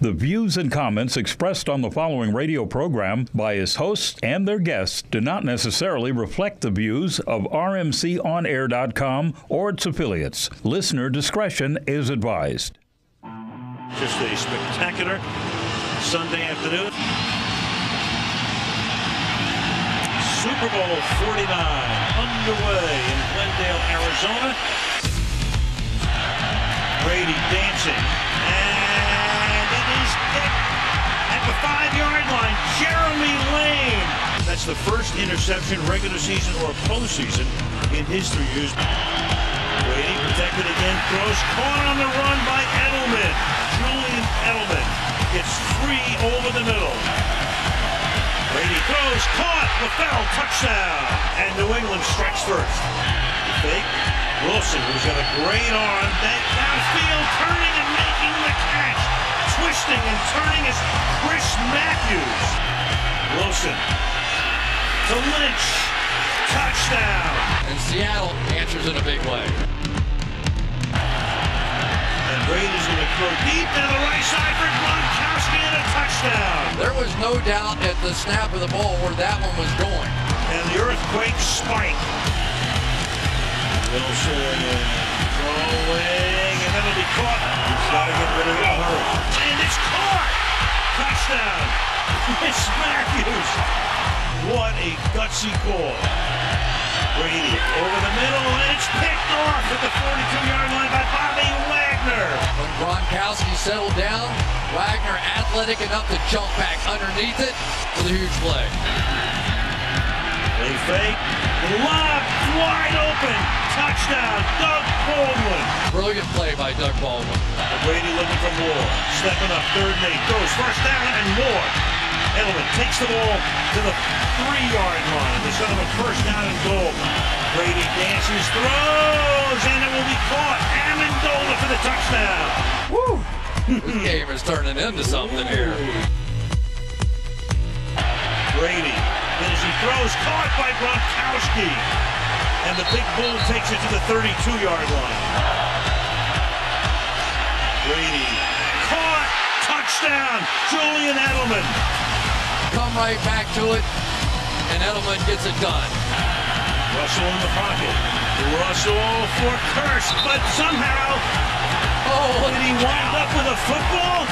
The views and comments expressed on the following radio program by its hosts and their guests do not necessarily reflect the views of rmconair.com or its affiliates. Listener discretion is advised. Just a spectacular Sunday afternoon. Super Bowl 49 underway in Glendale, Arizona. Brady dancing. And it is hit at the 5-yard line. Jeremy Lane. That's the first interception, regular season or postseason, in his 3 years. Brady protected again, throws, caught on the run by Edelman. Julian Edelman gets free over the middle. Brady throws, caught, LaFell, touchdown. And New England strikes first. Fake. Wilson, who's got a great arm, downfield, turning and making the catch. Twisting and turning is Chris Matthews. Wilson to Lynch. Touchdown. And Seattle answers in a big way. And Brady's going to throw deep down the right side for Gronkowski and a touchdown. There was no doubt at the snap of the ball where that one was going. And the earthquake spike. Wilson throwing, and that'll be caught. He's got to get rid of it in a hurry. And it's caught. Touchdown. Chris Matthews. What a gutsy call. Brady over the middle, and it's picked off at the 42-yard line by Bobby Wagner. When Gronkowski settled down, Wagner athletic enough to jump back underneath it with a huge play. They fake, lob, wide open, touchdown, Doug Baldwin. Brilliant play by Doug Baldwin. Brady looking for more, stepping up, 3rd and 8, throws first down and more. Edelman takes the ball to the 3-yard line. They set him a first down and goal. Brady dances, throws, and it will be caught. Amendola for the touchdown. Woo! This game is turning into something here. Brady, as he throws, caught by Gronkowski. And the big bull takes it to the 32-yard line. Brady, caught, touchdown, Julian Edelman. Come right back to it, and Edelman gets it done. Russell in the pocket. Russell for Curse, but somehow, did he wind up with a football?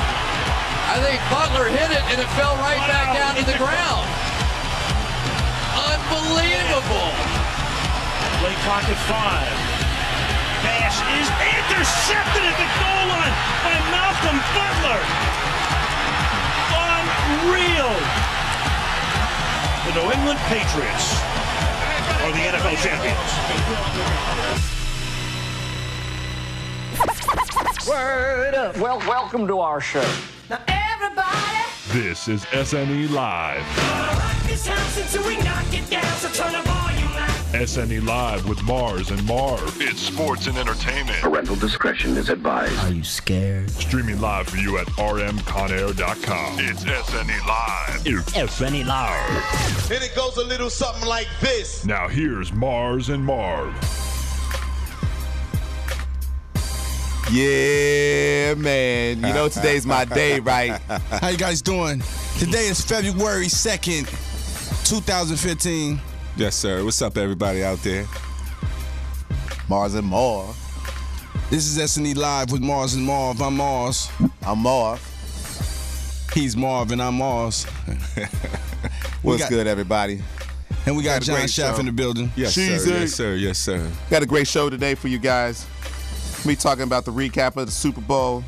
I think Butler hit it, and it fell right back down to the ground. Unbelievable. Play clock at 5. Pass is intercepted at the goal line by Malcolm Butler. Unreal. The New England Patriots are the NFL champions. Word up. Well, welcome to our show. Now everybody, This is SNE Live. rock this house until we knock it down. So turn the volume up. SNE Live with Mars and Marv. It's sports and entertainment. Parental discretion is advised. Are you scared? Streaming live for you at rmconair.com. It's SNE Live. It's SNE Live. And it goes a little something like this. Now here's Mars and Marv. Yeah, man. You know today's my day, right? How you guys doing? Today is February 2nd, 2015. Yes, sir. What's up, everybody out there? Mars and Marv. This is SNE Live with Mars and Marv. I'm Mars. I'm Marv. He's Marv and I'm Mars. What's good, everybody? And we got a John great Schaff show. in the building. Yes, sir. Yes, sir. Yes, sir. Got a great show today for you guys. We talking about the recap of the Super Bowl,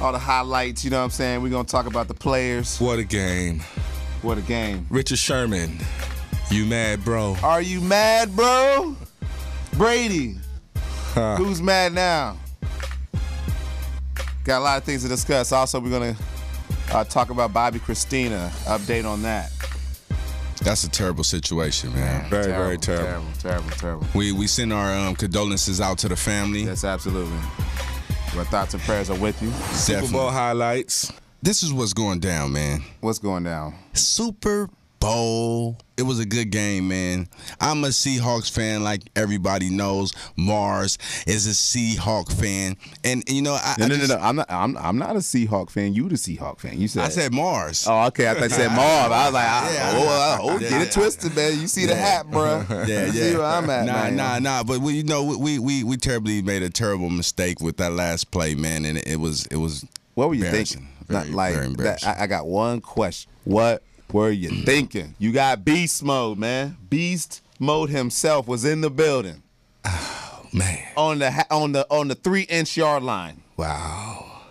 all the highlights, you know what I'm saying? We're going to talk about the players. What a game. What a game. Richard Sherman, you mad, bro? Are you mad, bro? Brady, who's mad now? Got a lot of things to discuss. Also, we're going to talk about Bobbi Kristina, update on that. That's a terrible situation, man. Very, very terrible. Terrible. We send our condolences out to the family. Yes, absolutely. Our thoughts and prayers are with you. Super Bowl highlights. This is what's going down, man. What's going down? Super Bowl. bowl. It was a good game, man. I'm a Seahawks fan, like everybody knows. Mars is a Seahawk fan, and you know, No. I'm not a Seahawk fan. You the Seahawk fan. You said I said Mars. Oh, okay. I thought you said Marv. I was like, get it twisted, man. You see the hat, bro. Yeah. See where I'm at, Nah. But we terribly made a terrible mistake with that last play, man, and it was. What were you thinking? Very embarrassing. I got one question. What were you thinking? You got beast mode, man. Beast mode himself was in the building. Oh man. On the 3-inch yard line. Wow.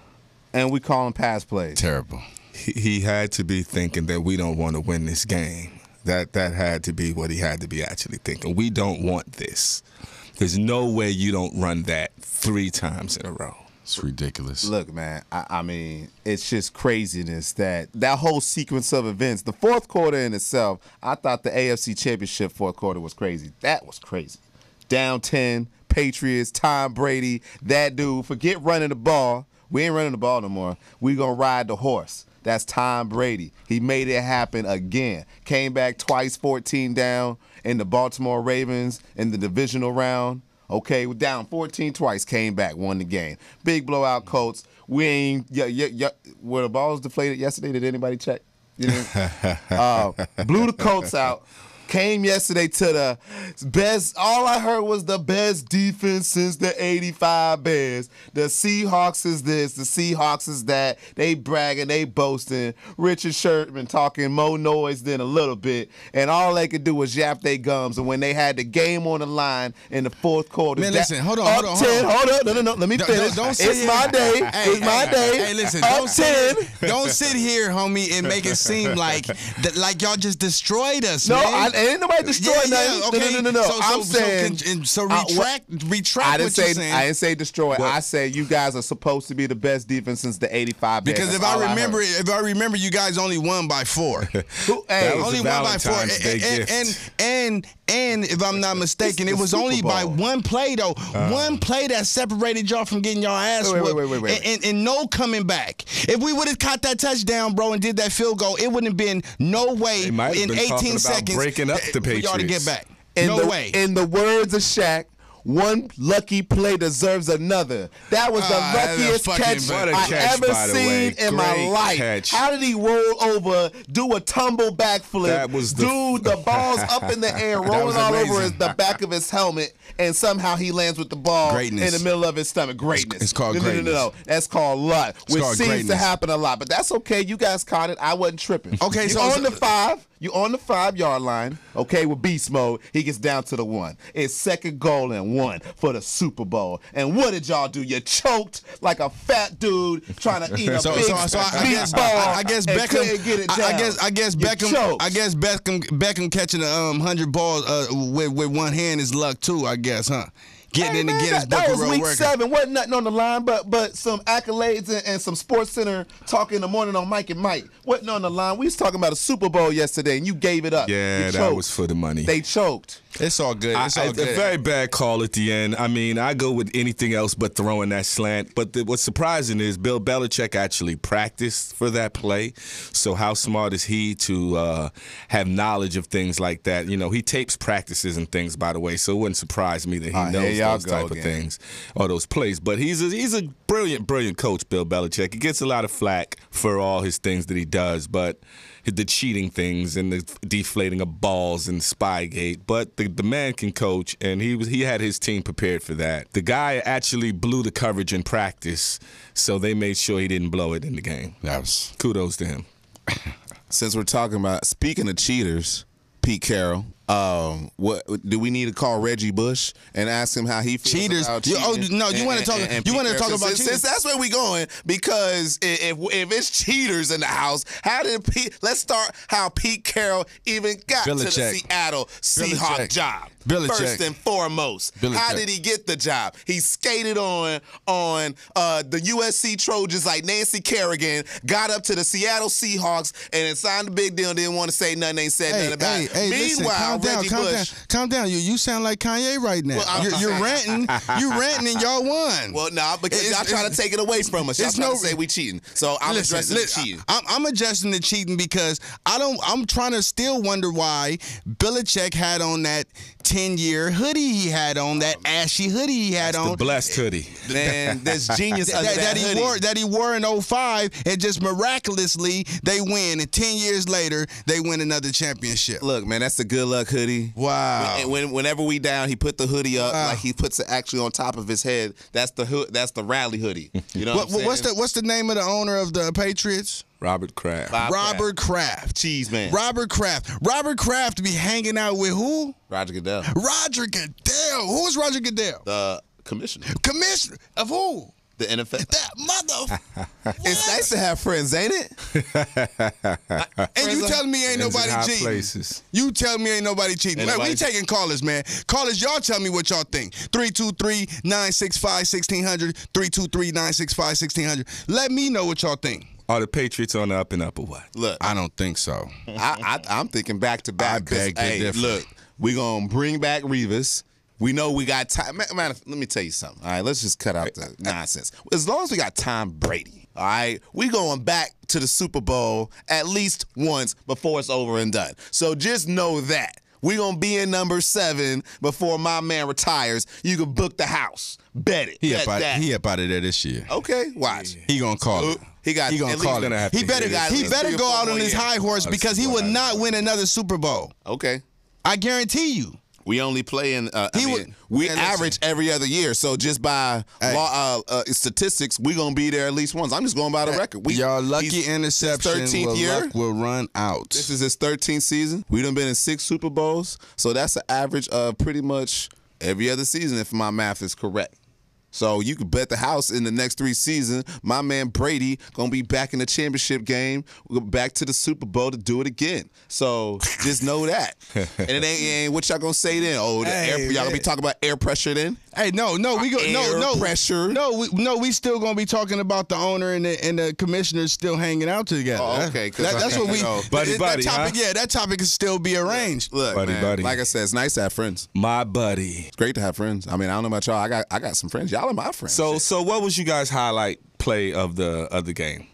And we call him pass plays. Terrible. He had to be thinking that we don't want to win this game. That had to be what he had to be actually thinking. We don't want this. There's no way you don't run that 3 times in a row. It's ridiculous. Look, man, I mean, it's just craziness that whole sequence of events. The fourth quarter in itself, I thought the AFC Championship fourth quarter was crazy. That was crazy. Down 10, Patriots, Tom Brady, that dude. Forget running the ball. We ain't running the ball no more. We going to ride the horse. That's Tom Brady. He made it happen again. Came back twice, 14 down in the Baltimore Ravens in the divisional round. Okay, we're down 14 twice, came back, won the game. Big blowout, Colts. We ain't, were the balls deflated yesterday? Did anybody check? You know? Blew the Colts out. Came yesterday to the best. All I heard was the best defense since the '85 Bears. The Seahawks is this. The Seahawks is that. They bragging. They boasting. Richard Sherman talking more noise than a little bit. And all they could do was yap their gums. And when they had the game on the line in the fourth quarter. Man, listen. Hold on. Hold up. No. Let me finish. It's my day. It's my day. Hey, listen. Don't sit here, homie, and make it seem like y'all just destroyed us, man. Ain't nobody destroyed nothing. Okay. No. I'm saying. So retract what you're saying. I didn't say destroy. What? I said you guys are supposed to be the best defense since the '85 Bears. Because if I remember, you guys only won by 4. Only won by 4. And if I'm not mistaken, it was only by one play though. One play that separated y'all from getting y'all ass whooped. And no coming back. If we would have caught that touchdown, bro, and did that field goal, it wouldn't have been no way in 18 seconds breaking up the Patriots. For y'all to get back. No way. In the words of Shaq, one lucky play deserves another. That was the luckiest catch I ever seen in my life. How did he roll over, do a tumble backflip, do the balls up in the air, rolling all over the back of his helmet, and somehow he lands with the ball in the middle of his stomach? Greatness. It's called greatness. No. That's called luck, which seems to happen a lot. But that's okay. You guys caught it. I wasn't tripping. Okay, so on the 5. You on the 5-yard line, okay, with beast mode. He gets down to the 1. It's 2nd goal and 1 for the Super Bowl. And what did y'all do? You choked like a fat dude trying to eat a big meatball. I guess Beckham catching 100 balls with one hand is luck too, I guess, huh? That was week 7. Wasn't nothing on the line, but some accolades and some Sports Center talk in the morning on Mike and Mike. Wasn't on the line. We was talking about a Super Bowl yesterday, and you gave it up. Yeah, that was for the money. They choked. It's all good. It's all good. A very bad call at the end. I mean, I go with anything else but throwing that slant. But what's surprising is Bill Belichick actually practiced for that play. So how smart is he to have knowledge of things like that? You know, he tapes practices and things, by the way. So it wouldn't surprise me that he knows those type of things or those plays. But he's a brilliant coach, Bill Belichick. He gets a lot of flack for all his things that he does, but the cheating things and the deflating of balls and Spygate. But the man can coach, and he had his team prepared for that. The guy actually blew the coverage in practice, so they made sure he didn't blow it in the game. Kudos to him. Since we're talking about, speaking of cheaters, Pete Carroll, what do we need to call Reggie Bush and ask him how he feels cheaters? About you want to talk? You want to talk about cheaters? That's where we going, because if it's cheaters in the house, let's start how Pete Carroll even got to the Seattle Seahawks job. First and foremost, how did he get the job? He skated on the USC Trojans like Nancy Kerrigan, got up to the Seattle Seahawks, and then signed a big deal. Didn't want to say nothing. Ain't said nothing about it. Meanwhile, Calm down. You sound like Kanye right now. Well, you're ranting. You ranting and y'all won. Well, nah, because y'all trying to take it away from us. Y'all trying to say we cheating. So I'm addressing the cheating. I'm addressing the cheating because I'm trying to still wonder why Belichick had on that 10-year hoodie he had on, that ashy hoodie he had on. The blessed hoodie. Man, there's genius under that hoodie. That he wore in 05, and just miraculously they win. And 10 years later, they win another championship. Look, man, that's the good luck hoodie. Wow. Whenever we down, he put the hoodie up like he puts it actually on top of his head. That's the rally hoodie. You know what I'm saying? What's the name of the owner of the Patriots? Robert Kraft. Robert Kraft. Cheese man. Robert Kraft be hanging out with who? Roger Goodell. Roger Goodell. Who is Roger Goodell? The commissioner. Commissioner of who? The NFL. That mother. It's nice to have friends, ain't it? And you telling me ain't nobody cheating? Places. You tell me ain't nobody cheating. Man, we taking callers, man. Callers, y'all tell me what y'all think. 323-965-1600. 323-965-1600. Let me know what y'all think. Are the Patriots on the up and up or what? Look, I don't think so. I'm thinking back to back. I beg to differ. Look, we're going to bring back Revis. We know we got time. Man, let me tell you something. All right, let's just cut out the nonsense. As long as we got Tom Brady, all right, we going back to the Super Bowl at least once before it's over and done. So just know that. We're going to be in number 7 before my man retires. You can book the house. Bet it. He up out of there this year. Okay, watch. He going to call it. He gonna call it. He better go out on his high horse because he would not win another Super Bowl. Okay. I guarantee you. We only play in. We average every other year, so just by statistics, we gonna be there at least once. I'm just going by the record. Y'all lucky interception 13th year will run out. This is his 13th season. We done been in 6 Super Bowls, so that's an average of pretty much every other season, if my math is correct. So you could bet the house in the next 3 seasons, my man Brady gonna be back in the championship game, back to the Super Bowl to do it again. So just know that. And it ain't what y'all gonna say then. Oh, y'all gonna be talking about air pressure then? Hey, no, pressure. We still gonna be talking about the owner and the commissioners still hanging out together. Oh, okay. That's what we. Buddy, that topic, that topic can still be arranged. Look, buddy. Like I said, it's nice to have friends. My buddy. It's great to have friends. I mean, I don't know about y'all. I got some friends. Y'all are my friends. So what was you guys' highlight play of the game?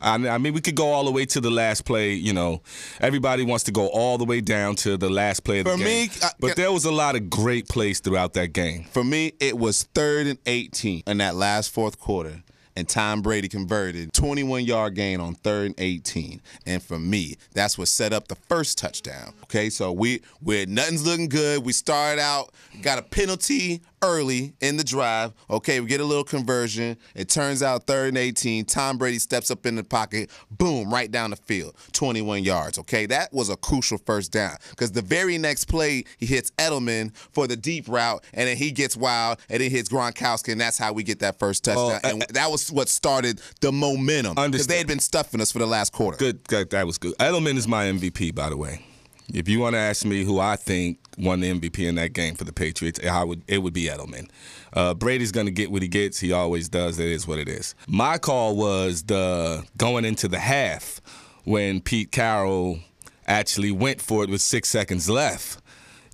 I mean, we could go all the way to the last play. You know, everybody wants to go all the way down to the last play of the game. For me, but there was a lot of great plays throughout that game. For me, it was 3rd and 18 in that last fourth quarter. And Tom Brady converted 21-yard gain on 3rd and 18. And for me, that's what set up the first touchdown. Okay, so nothing's looking good. We started out, got a penalty early in the drive. Okay, we get a little conversion. It turns out 3rd and 18. Tom Brady steps up in the pocket. Boom, right down the field. 21 yards. Okay, that was a crucial first down because the very next play, he hits Edelman for the deep route, and then he gets wild, and then hits Gronkowski, and that's how we get that first touchdown. And that was what started the momentum because they had been stuffing us for the last quarter. Good. That was good. Edelman is my MVP, by the way. If you want to ask me who I think won the MVP in that game for the Patriots, it would be Edelman. Brady's going to get what he gets. He always does. It is what it is. My call was the going into the half when Pete Carroll actually went for it with 6 seconds left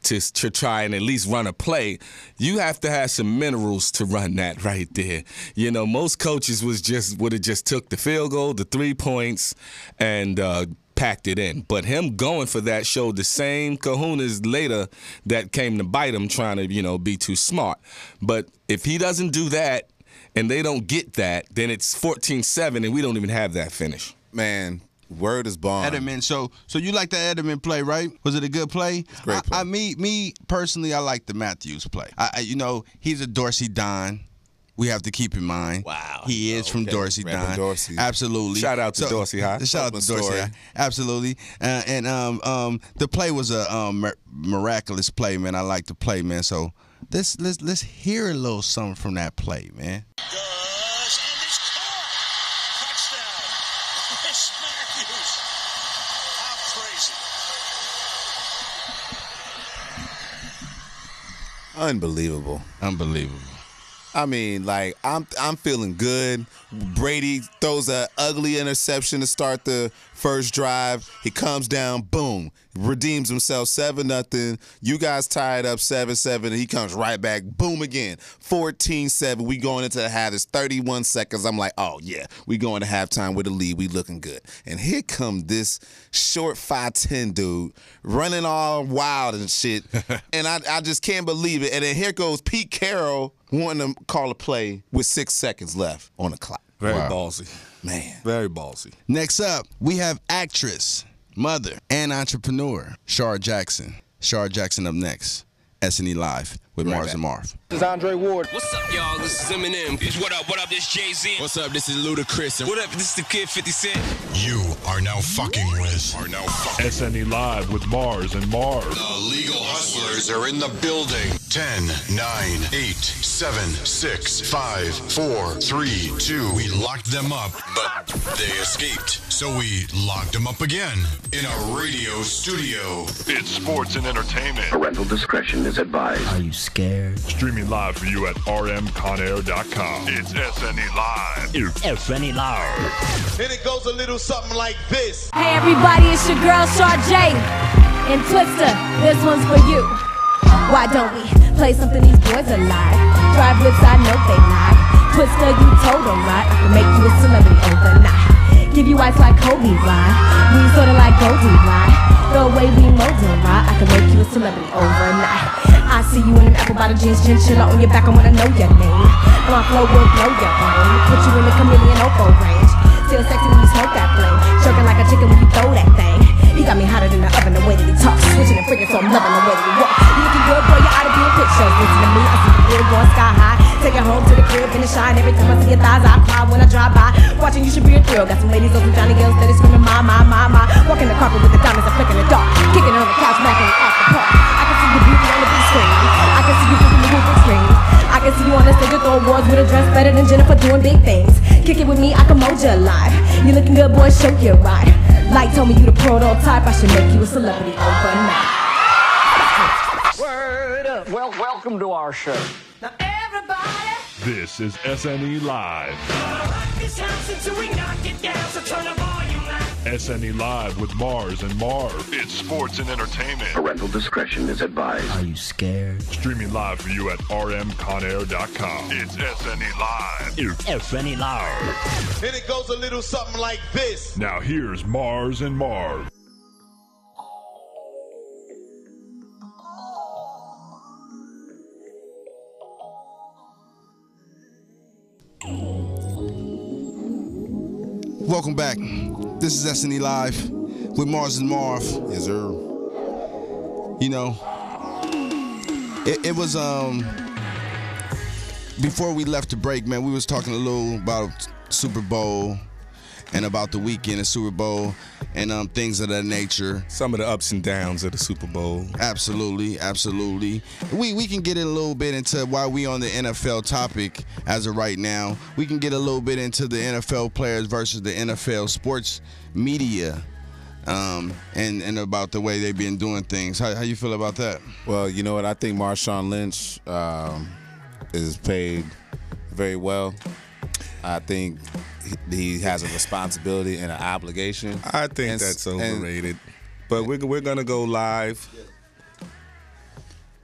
to try and at least run a play. You have to have some minerals to run that right there. You know, most coaches would have just took the field goal, the 3 points, and packed it in. But him going for that showed the same kahunas later that came to bite him trying to, be too smart. But if he doesn't do that and they don't get that, then it's 14-7 and we don't even have that finish. Man, word is bond. Edelman. So you like the Edelman play, right? Was it a good play? It's a great play. Me personally, I like the Matthews play. He's a Dorsey Don. We have to keep in mind. Wow. He is from Dorsey, Don. Dorsey. Absolutely. Shout out to Dorsey High. Shout out to Dorsey High. Absolutely. And the play was a miraculous play, man. I like the play, man. So let's hear a little something from that play, man. Unbelievable. Unbelievable. I mean, like, I'm feeling good. Brady throws an ugly interception to start the first drive. He comes down, boom, redeems himself 7-0. You guys tied up 7-7, and he comes right back, boom again, 14-7. We going into the half. It's 31 seconds. I'm like, oh, yeah, we going to halftime with a lead. We looking good. And here come this short 5'10" dude running all wild and shit, and I just can't believe it. And then here goes Pete Carroll wanting to call a play with 6 seconds left on the clock. Very ballsy. Man. Very ballsy. Next up, we have actress, mother, and entrepreneur, Shar Jackson. Shar Jackson up next. S&E Live with Mars and Marv. This is Andre Ward. What's up, y'all? This is Eminem. What up, this Jay-Z. What's up, this is Ludacris. What up, this is the Kid 50 Cent. You are now fucking with S&E Live with Mars and Marv. The legal hustlers are in the building. 10, 9, 8, 7, 6, 5, 4, 3, 2. We locked them up, but they escaped. So we locked them up again in a radio studio. It's sports and entertainment. Parental discretion is advised. Are you scared? Streaming live for you at rmconair.com. It's S&E Live. It's S&E Live. And it goes a little something like this. Hey everybody, it's your girl Shar J and Twister. This one's for you. Why don't we play something these boys are like? Drive whips, I know they like. Twister, you told them right. I can make you a celebrity overnight. Give you ice like Kobe, right? We sorta like Goldie, right? The way we mold them, right? I can make you a celebrity overnight. I see you in an apple bottom jeans, chinchilla on your back. I wanna know your name. And my flow will blow your brain. Put you in the chameleon opal range. Still sexy when you smoke that flame. Choking like a chicken when you throw that thing. He got me hotter than the oven, the way that he talks. Switching and freaking, so I'm loving the way that he walks. You looking good, boy, you ought to be in pictures. Listen to me, I see the good going sky high. Take it home to the crib and shine. Every time I see your thighs, I cry when I drive by. Watching you should be a thrill. Got some ladies over Johnny girls steady screaming, my. Walking the carpet with the diamonds and flicking the dark. Kicking on the couch, smacking it off the park. I can see your beauty on the big screen. I can see you flipping the movie screen. I can see you on the stage with the awards with a dress better than Jennifer doing big things. Kick it with me, I can mold you alive. You looking good, boy, show you right. Like told me you the prototype, I should make you a celebrity overnight. Word up. Well, welcome to our show. Now everybody, This is S&E Live. Rock this house until we knock it down, so turn the volume up. S&E Live with Mars and Marv. It's sports and entertainment. Parental discretion is advised. Are you scared? Streaming live for you at rmconair.com. It's S&E Live. It's S&E Live. And it goes a little something like this. Now here's Mars and Marv. Welcome back. This is S&E Live with Mars and Marv. Yes, sir. You know, it was before we left the break, man, we was talking a little about Super Bowl and about the weekend of Super Bowl and things of that nature. Some of the ups and downs of the Super Bowl. Absolutely, absolutely. We can get a little bit into why we on the NFL topic as of right now. We can get a little bit into the NFL players versus the NFL sports media and about the way they've been doing things. How you feel about that? Well, you know what? I think Marshawn Lynch is paid very well. I think he has a responsibility and an obligation. I think that's overrated. But we're going to go live.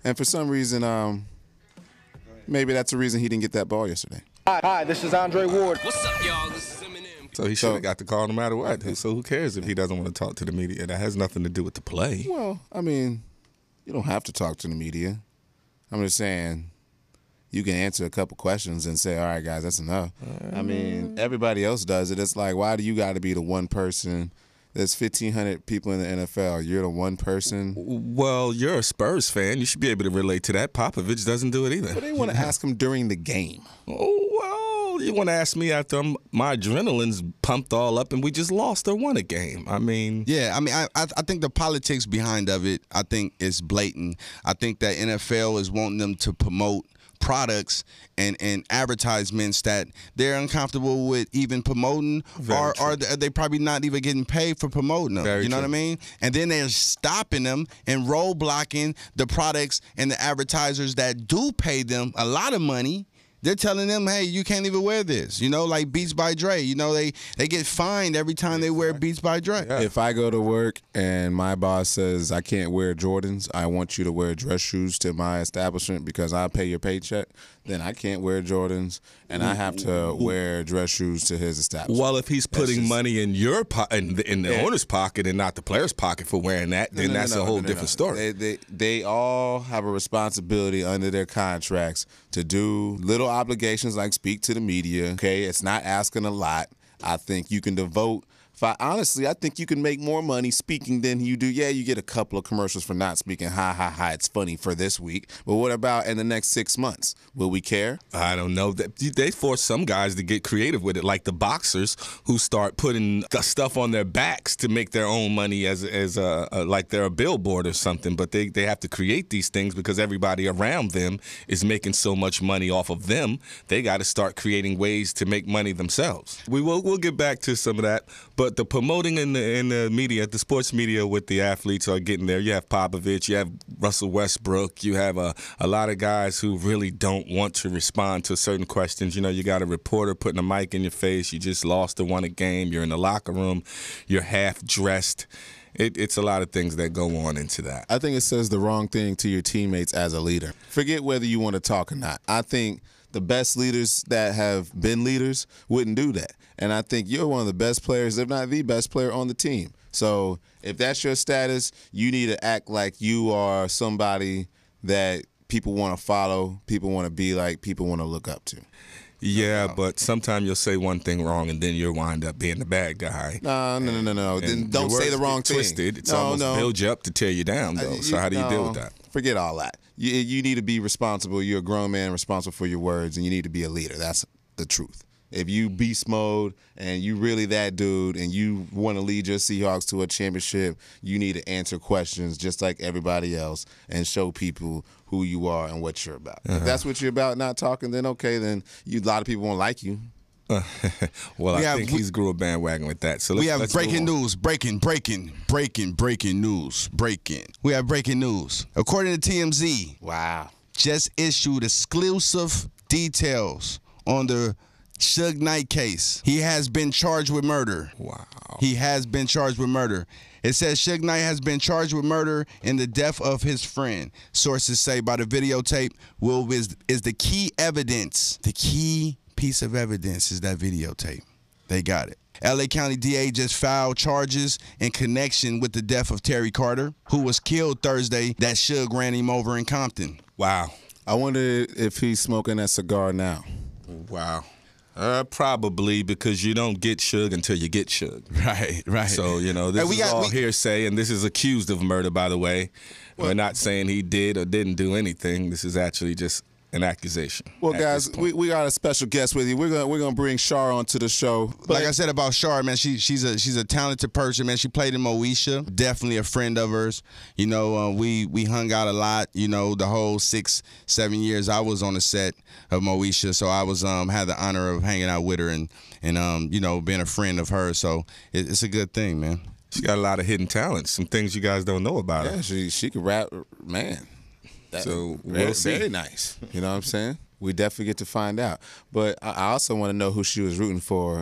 And for some reason, maybe that's the reason he didn't get that ball yesterday. Hi, this is Andre Ward. What's up, y'all? This is Eminem. So he should have got the call no matter what. So who cares if he doesn't want to talk to the media? That has nothing to do with the play. Well, I mean, you don't have to talk to the media. I'm just saying you can answer a couple questions and say, all right, guys, that's enough. I mean, everybody else does it. It's like, why do you got to be the one person? There's 1,500 people in the NFL. You're the one person. Well, you're a Spurs fan. You should be able to relate to that. Popovich doesn't do it either. But they want to ask him during the game. Oh, well, you want to ask me after my adrenaline's pumped all up and we just lost or won a game. I mean. Yeah, I mean, I think the politics behind of it, I think is blatant. I think that NFL is wanting them to promote products and advertisements that they're uncomfortable with even promoting, or are they probably not even getting paid for promoting them. You know what I mean? And then they're stopping them and roadblocking the products and the advertisers that do pay them a lot of money they're telling them, hey, you can't even wear this. You know, like Beats by Dre. You know, they get fined every time they wear Beats by Dre. Yeah. If I go to work and my boss says I can't wear Jordans, I want you to wear dress shoes to my establishment because I pay your paycheck, then I can't wear Jordans and I have to wear dress shoes to his establishment. Well, if he's putting money in your in the owner's pocket and not the player's pocket for wearing that, then that's a whole different story. They all have a responsibility under their contracts to do little obligations like speak to the media. Okay, it's not asking a lot. I think you can devote. Honestly, I think you can make more money speaking than you do. Yeah, you get a couple of commercials for not speaking. Ha, ha, ha, it's funny for this week. But what about in the next 6 months? Will we care? I don't know. They force some guys to get creative with it, like the boxers who start putting stuff on their backs to make their own money as like they're a billboard or something. But they have to create these things because everybody around them is making so much money off of them. They got to start creating ways to make money themselves. We'll get back to some of that. But the promoting in the media, the sports media with the athletes are getting there. You have Popovich, you have Russell Westbrook, you have a lot of guys who really don't want to respond to certain questions. You know, you got a reporter putting a mic in your face. You just lost or won a game. You're in the locker room. You're half dressed. It's a lot of things that go on into that. I think it says the wrong thing to your teammates as a leader. Forget whether you want to talk or not. I think the best leaders that have been leaders wouldn't do that. And I think you're one of the best players, if not the best player on the team. So if that's your status, you need to act like you are somebody that people want to follow, people want to be like, people want to look up to. Yeah, but sometimes you'll say one thing wrong, and then you'll wind up being the bad guy. No. Then don't say the wrong thing. Twisted. It's almost build you up to tear you down, though. So how do you deal with that? Forget all that. You need to be responsible. You're a grown man responsible for your words, and you need to be a leader. That's the truth. If you beast mode and you really that dude and you want to lead your Seahawks to a championship, you need to answer questions just like everybody else and show people who you are and what you're about. If that's what you're about, not talking, then okay, then a lot of people won't like you. Well, I think he's grew a bandwagon with that. So we have breaking news. Breaking news. We have breaking news. According to TMZ, wow, just issued exclusive details on the Suge Knight case. He has been charged with murder. Wow. He has been charged with murder. It says Suge Knight has been charged with murder in the death of his friend. Sources say by the videotape is the key evidence. The key piece of evidence is that videotape. They got it. LA County DA just filed charges in connection with the death of Terry Carter, who was killed Thursday that Suge ran him over in Compton. Wow. I wonder if he's smoking that cigar now. Wow. Probably, because you don't get Suge until you get Suge. Right. So, this is all hearsay, and this is accused of murder, by the way. We're not saying he did or didn't do anything. This is actually just an accusation. Well, guys, we got a special guest with you. We're gonna bring Shar onto the show. But like I said about Shar, man, she's a talented person, man. She played in Moesha, definitely a friend of hers. We hung out a lot. The whole 6-7 years I was on the set of Moesha, so I was had the honor of hanging out with her and being a friend of hers. So it's a good thing, man. She got a lot of hidden talents, some things you guys don't know about her. Yeah, she could rap, man. So we'll see. Very nice. You know what I'm saying? We definitely get to find out. But I also want to know who she was rooting for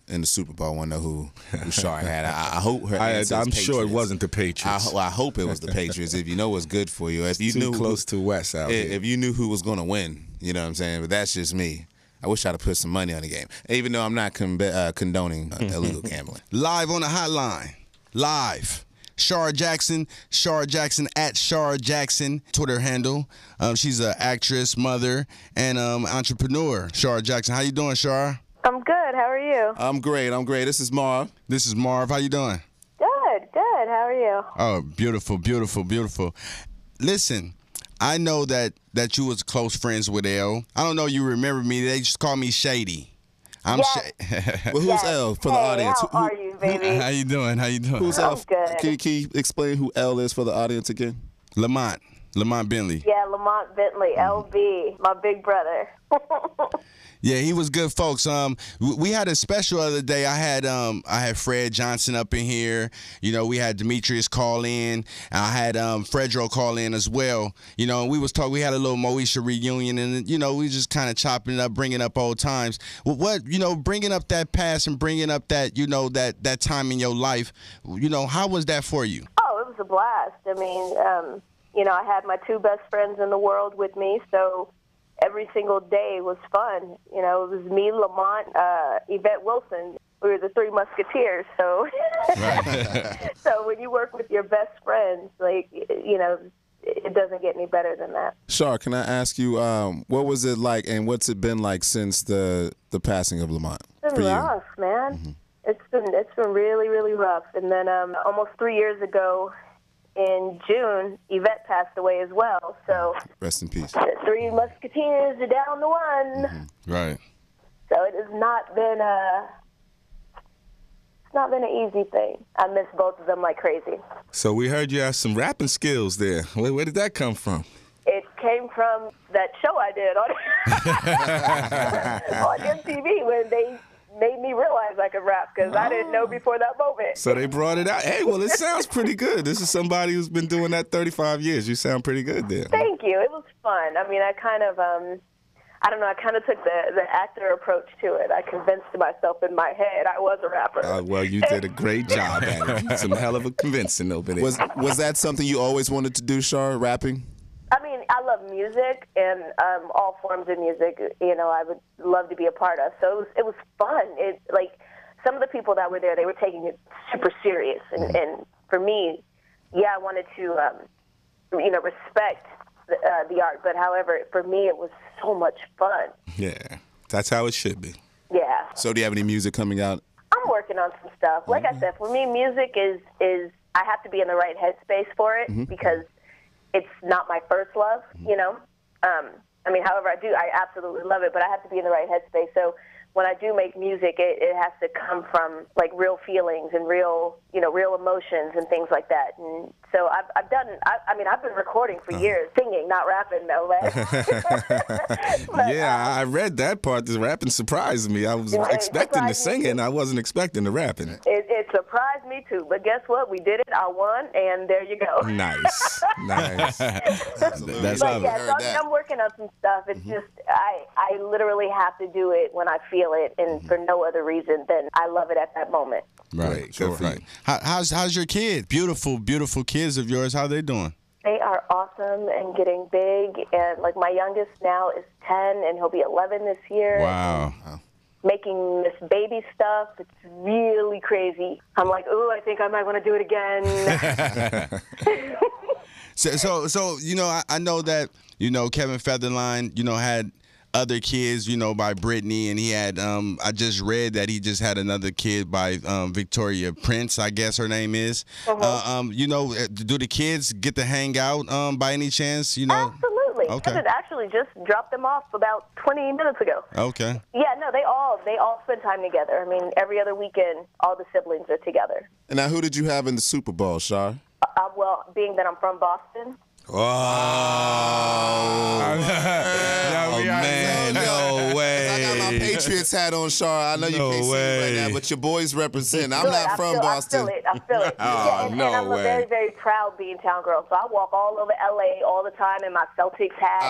in the Super Bowl. I want to know who Shar had. I hope her answer I'm is sure it wasn't the Patriots. I hope it was the Patriots. If you know what's good for you. If you too knew close to West out here. If you knew who was going to win, you know what I'm saying? But that's just me. I wish I'd have put some money on the game, even though I'm not condoning illegal gambling. Live on the hotline. Live. Shar Jackson at Shar Jackson, Twitter handle. She's an actress, mother, and entrepreneur. Shar Jackson, how you doing, Shar? I'm good. How are you? I'm great. This is Marv. How you doing? Good. How are you? Oh, beautiful. Listen, I know that you was close friends with L. I don't know you remember me. They just call me Shady. I'm Well, who's L for the audience? How are you, baby? How you doing? Who's I'm L? good. Can you explain who L is for the audience again? Lamont Bentley. Yeah, Lamont Bentley, LB, my big brother. Yeah, he was good, folks. We had a special other day. I had Fred Johnson up in here. You know, we had Demetrius call in. I had Fredro call in as well. You know, and we was talking. We had a little Moesha reunion, and you know, we just kind of chopping it up, bringing up old times. What you know, bringing up that past and bringing up that that time in your life. You know, how was that for you? Oh, it was a blast. I mean, you know, I had my two best friends in the world with me, so every single day was fun. You know, it was me, Lamont, Yvette Wilson. We were the Three Musketeers. So, so when you work with your best friends, like, you know, it doesn't get any better than that. Shar, can I ask you, what was it like, and what's it been like since the passing of Lamont? It's been rough, man. Mm-hmm. It's been really, really rough. And then almost 3 years ago, in June, Yvette passed away as well. So rest in peace. The Three Musketeers are down to one. Mm-hmm. Right. So it has not been an easy thing. I miss both of them like crazy. So we heard you have some rapping skills there. Where did that come from? It came from that show I did on MTV when they made me realize I could rap, because I didn't know before that moment. So they brought it out. Hey, well, it sounds pretty good. This is somebody who's been doing that 35 years. You sound pretty good there. Thank you. It was fun. I mean, I kind of, I don't know, I kind of took the actor approach to it. I convinced myself in my head I was a rapper. Well, you did a great job at it. Some hell of a convincing over there. Was that something you always wanted to do, Shar, rapping? I mean, I love music and all forms of music, you know, I would love to be a part of. So it was fun. It, like, some of the people that were there, they were taking it super serious. And for me, yeah, I wanted to, you know, respect the art. But, however, for me, it was so much fun. Yeah, that's how it should be. Yeah. So do you have any music coming out? I'm working on some stuff. Like I said, for me, music is I have to be in the right headspace for it, because it's not my first love, you know. I mean, however, I absolutely love it, but I have to be in the right headspace. So when I do make music, it has to come from, like, real feelings and real emotions and things like that. And so I've been recording for years, singing, not rapping, no way. Yeah, I read that part. The rapping surprised me. I was expecting the singing. I wasn't expecting the rapping. It surprised me, too. But guess what? We did it. I won, and there you go. Nice. That's I'm working on some stuff. It's just I literally have to do it when I feel it, and for no other reason than I love it at that moment. Right. Good for you. How's your kids? Beautiful, beautiful kids of yours. How they doing? They are awesome and getting big. And, like, my youngest now is 10, and he'll be 11 this year. Wow. Making this baby stuff, it's really crazy. I'm like, ooh, I think I might want to do it again. So you know, I know that, you know, Kevin Federline, you know, had other kids, you know, by Brittany, and he had, I just read that he just had another kid by Victoria Prince, I guess her name is. You know, do the kids get to hang out by any chance, you know? Absolutely. Okay. Kevin actually just dropped them off about 20 minutes ago. Okay. Yeah, no, they all spend time together. I mean, every other weekend, all the siblings are together. And now, who did you have in the Super Bowl, Shar? Well, being that I'm from Boston. Oh, man, no way. I got my Patriots hat on, Shar. I know you can't see it right now, but your boys represent. I'm not from Boston. I feel it. And I'm a very, very proud Beantown girl. So I walk all over L.A. all the time in my Celtics hat,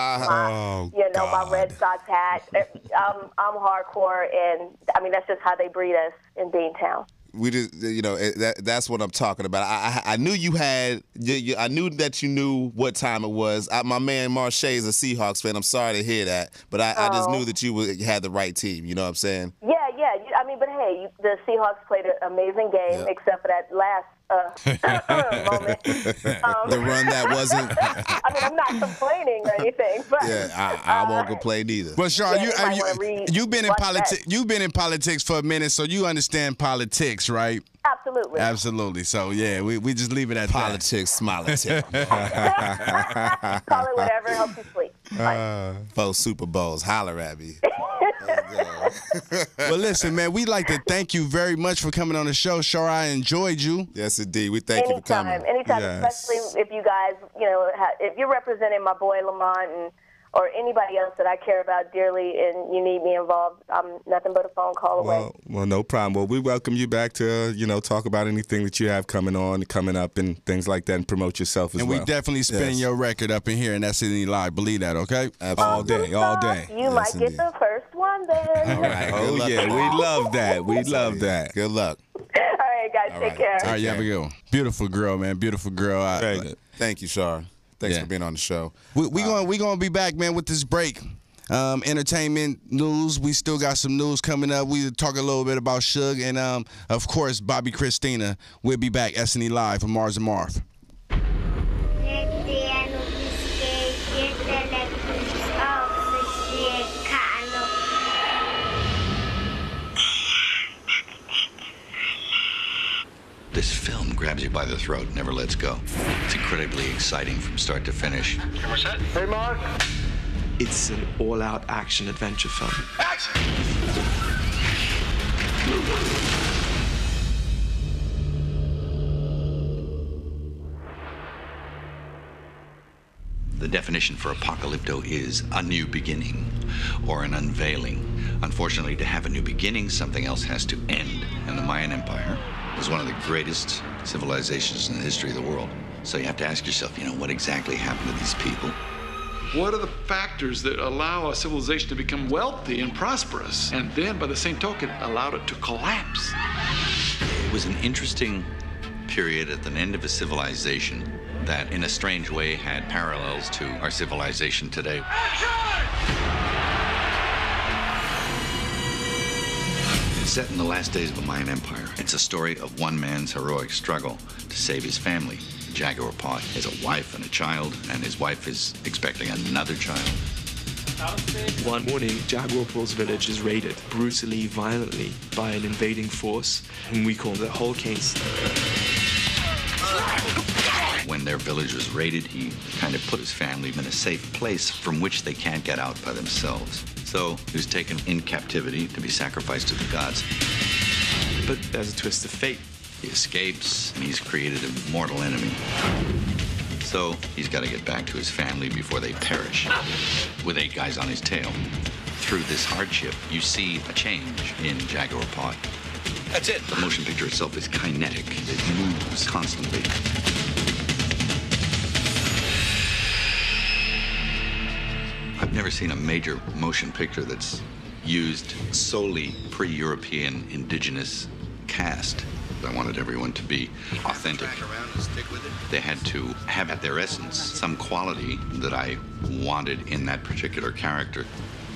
my Red Sox hat. I'm hardcore, and, I mean, that's just how they breed us in Beantown. We just, you know, that's what I'm talking about. I knew you had, I knew that you knew what time it was. My man Marche is a Seahawks fan. I'm sorry to hear that, but I just knew that you had the right team. You know what I'm saying? Yeah. I mean, but hey, the Seahawks played an amazing game, except for that last moment. The run that wasn't. I mean, I'm not complaining or anything, but yeah, I won't complain either. Well, Shar, you've been in politics. You've been in politics for a minute, so you understand politics, right? Absolutely. Absolutely. So yeah, we just leave it at politics, politics. Call it whatever helps you sleep. 4 Super Bowls. Holler at me. Well, listen, man, we'd like to thank you very much for coming on the show. Shar, I enjoyed you. Yes, indeed. We thank you for coming. Anytime, especially if you guys, you know, if you're representing my boy Lamont and or anybody else that I care about dearly and you need me involved, I'm nothing but a phone call away. Well, no problem. Well, we welcome you back to, talk about anything that you have coming up and things like that and promote yourself as well. And we definitely spin your record up in here and that's SNE Live. Believe that, okay? Absolutely. All day. You might get the first one then. All right. Oh, yeah. We love that. We love that. Good luck. All right, guys. Take care. All right, you have a good one. Beautiful girl, man. Beautiful girl. Thank you, Shar. Thanks for being on the show. We gonna be back, man, with this break. Entertainment news. We still got some news coming up. We talk a little bit about Suge and of course Bobbi Kristina. We'll be back. SNE Live from Mars and Marv. This film grabs you by the throat, never lets go. It's incredibly exciting from start to finish. Camera set. Hey, Mark. It's an all-out action adventure film. Action! The definition for apocalypto is a new beginning or an unveiling. Unfortunately, to have a new beginning, something else has to end. And the Mayan Empire was one of the greatest civilizations in the history of the world. So you have to ask yourself, what exactly happened to these people? What are the factors that allow a civilization to become wealthy and prosperous, and then, by the same token, allowed it to collapse? It was an interesting period at the end of a civilization that, in a strange way, had parallels to our civilization today. It's set in the last days of the Mayan Empire. It's a story of one man's heroic struggle to save his family. Jaguar Pot has a wife and a child, and his wife is expecting another child. One morning, Jaguar Paul's village is raided brutally, violently by an invading force, whom we call the Hulkings. When their village was raided, he kind of put his family in a safe place from which they can't get out by themselves. So he was taken in captivity to be sacrificed to the gods. But there's a twist of fate. He escapes, and he's created a mortal enemy. So he's got to get back to his family before they perish, with 8 guys on his tail. Through this hardship, you see a change in Jaguar Pot. That's it. The motion picture itself is kinetic. It moves constantly. I've never seen a major motion picture that's used solely pre-European indigenous cast. I wanted everyone to be authentic. They had to have at their essence some quality that I wanted in that particular character.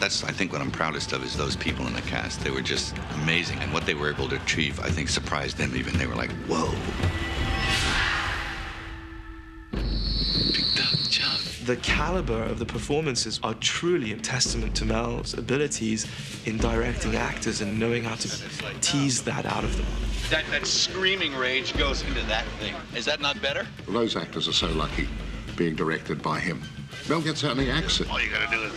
That's, I think, what I'm proudest of is those people in the cast. They were just amazing, and what they were able to achieve, I think, surprised them even. They were like, whoa. Picked up, John. The caliber of the performances are truly a testament to Mel's abilities in directing actors and knowing how to tease that out of them. That screaming rage goes into that thing. Is that not better? Well, those actors are so lucky being directed by him. Mel gets out and he acts it. All you gotta do is...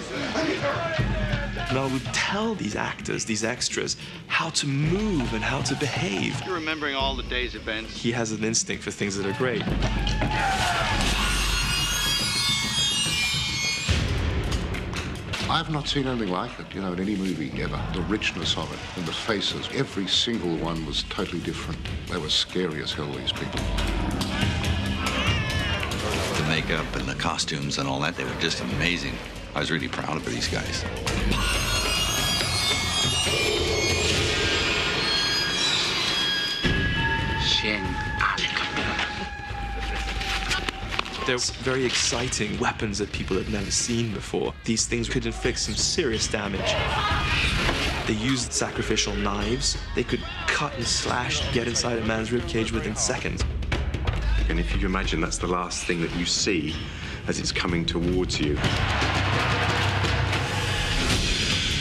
Mel would tell these actors, these extras, how to move and how to behave. You're remembering all the day's events. He has an instinct for things that are great. I've not seen anything like it, in any movie ever. The richness of it and the faces, every single one was totally different. They were scary as hell, these people. The makeup and the costumes and all that, they were just amazing. I was really proud of these guys. They're very exciting weapons that people have never seen before. These things could inflict some serious damage. They used sacrificial knives. They could cut and slash, get inside a man's ribcage within seconds. And if you imagine that's the last thing that you see as it's coming towards you.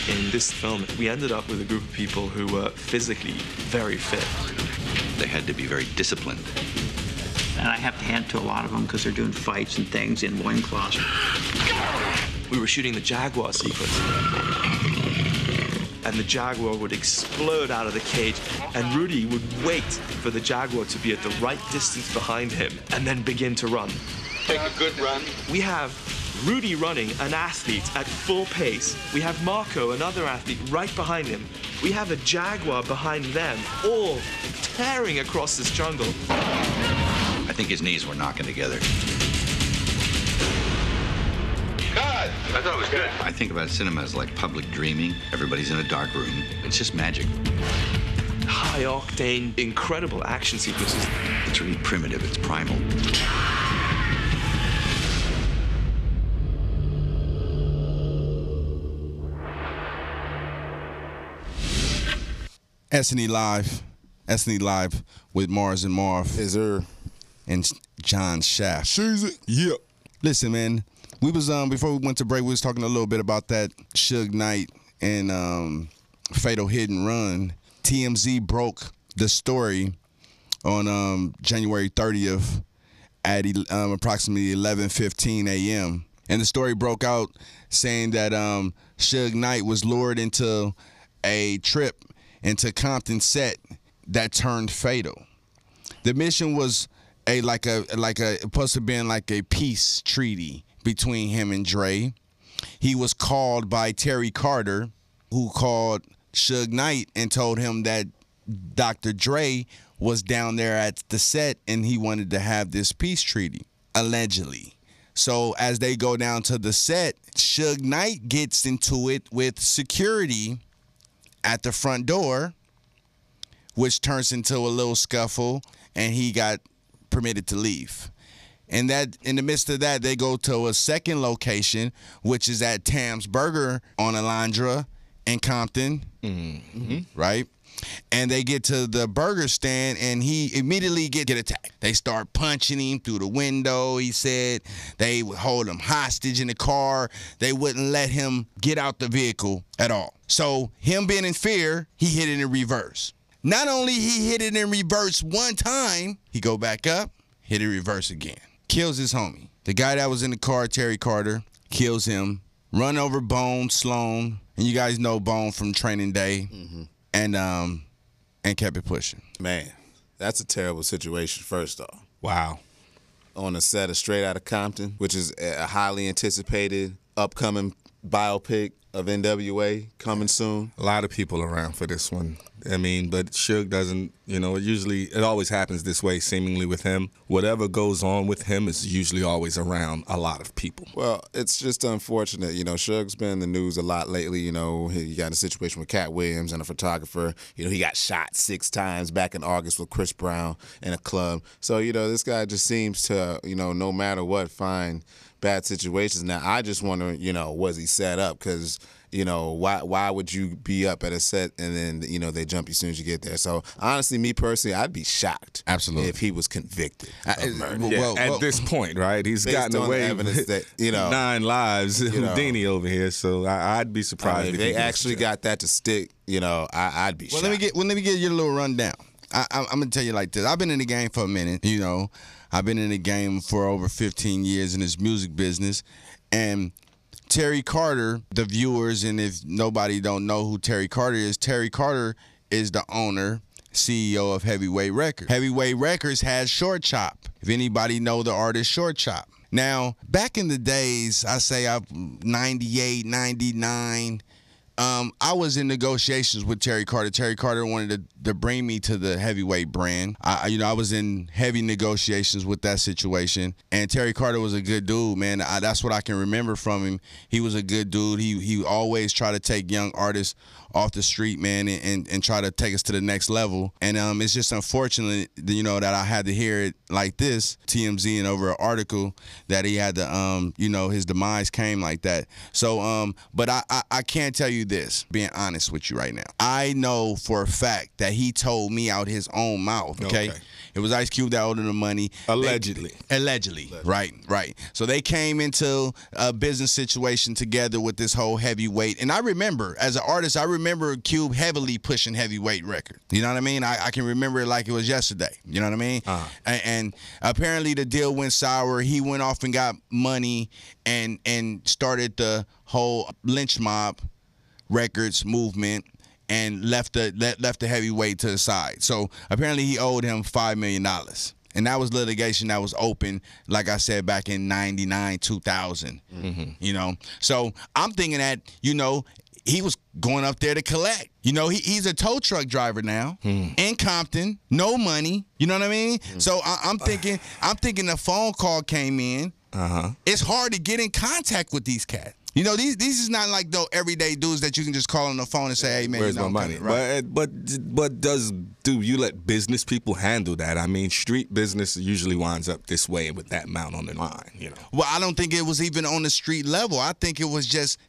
In this film, we ended up with a group of people who were physically very fit. They had to be very disciplined. And I have to hand to a lot of them because they're doing fights and things in loincloths. We were shooting the Jaguar sequence. And the Jaguar would explode out of the cage, and Rudy would wait for the Jaguar to be at the right distance behind him and then begin to run. Take a good run. We have Rudy running, an athlete at full pace. We have Marco, another athlete, right behind him. We have a Jaguar behind them, all tearing across this jungle. I think his knees were knocking together. God, I thought it was good. I think about cinema as like public dreaming. Everybody's in a dark room. It's just magic. High octane, incredible action sequences. It's really primitive. It's primal. S&E Live with Mars and Marv. Is there? And John Shaft. She's Yeah. Listen, man, we was before we went to break, we was talking a little bit about that Suge Knight and Fatal Hit and Run. TMZ broke the story on January 30th at approximately 11:15 a.m. And the story broke out saying that Suge Knight was lured into a trip into Compton set that turned fatal. The mission was supposed to have been like a peace treaty between him and Dre. He was called by Terry Carter, who called Suge Knight and told him that Dr. Dre was down there at the set and he wanted to have this peace treaty, allegedly. So as they go down to the set, Suge Knight gets into it with security at the front door, which turns into a little scuffle, and he got permitted to leave. And that in the midst of that, they go to a second location, which is at Tam's Burger on Alondra in Compton, right? And they get to the burger stand, and he immediately get attacked. They start punching him through the window. He said they would hold him hostage in the car. They wouldn't let him get out the vehicle at all. So him being in fear, he hit it in reverse. Not only he hit it in reverse one time, he go back up, hit it in reverse again. Kills his homie. The guy that was in the car, Terry Carter, kills him. Run over Bone Sloan, and you guys know Bone from Training Day. And kept it pushing. Man, that's a terrible situation, first off. Wow. On the set of Straight Outta Compton, which is a highly anticipated upcoming biopic of NWA coming soon. A lot of people around for this one. I mean, but Suge doesn't, it always happens this way, seemingly with him. Whatever goes on with him is usually always around a lot of people. Well, it's just unfortunate. Suge's been in the news a lot lately. He got in a situation with Cat Williams and a photographer. He got shot 6 times back in August with Chris Brown in a club. So, this guy just seems to, no matter what, find bad situations. Now, I just wonder, was he set up? Because, why would you be up at a set and then, they jump you as soon as you get there? So, honestly, me personally, I'd be shocked. Absolutely. If he was convicted of murder. At this point, right? He's gotten away with that, 9 lives, Houdini over here, so I'd be surprised if they actually got that to stick, I'd be shocked. Let me get you a little rundown. I'm going to tell you like this. I've been in the game for a minute, I've been in the game for over 15 years in this music business, and Terry Carter, the viewers, and if nobody don't know who Terry Carter is the owner, CEO of Heavyweight Records. Heavyweight Records has Short Chop, if anybody know the artist Short Chop. Now, back in the days, I say 98, 99, I was in negotiations with Terry Carter. Terry Carter wanted to bring me to the Heavyweight brand. I was in heavy negotiations with that situation. And Terry Carter was a good dude, man. That's what I can remember from him. He was a good dude. He always tried to take young artists off the street, man, and try to take us to the next level. And it's just unfortunate, that I had to hear it like this, TMZ, and over an article that he had to, his demise came like that. So, but I can't tell you this, being honest with you right now. I know for a fact that he told me out his own mouth, okay? It was Ice Cube that owed him the money. Allegedly. Allegedly. Right. So they came into a business situation together with this whole Heavyweight. And I remember, as an artist, Cube heavily pushing Heavyweight Records. You know what I mean? I can remember it like it was yesterday. You know what I mean? And apparently the deal went sour. He went off and got money and started the whole Lynch Mob Records movement and left the Heavyweight to the side. So apparently he owed him $5 million. And that was litigation that was open, like I said, back in 99, 2000. You know? So I'm thinking that, you know, he was going up there to collect. You know, he's a tow truck driver now in Compton, no money. You know what I mean? So I'm thinking the phone call came in. It's hard to get in contact with these cats. You know, these is not like those everyday dudes that you can just call on the phone and say, "Hey man, where's my money?" Right. But do you let business people handle that? I mean, street business usually winds up this way with that amount on the line. You know. Well, I don't think it was even on the street level. I think it was just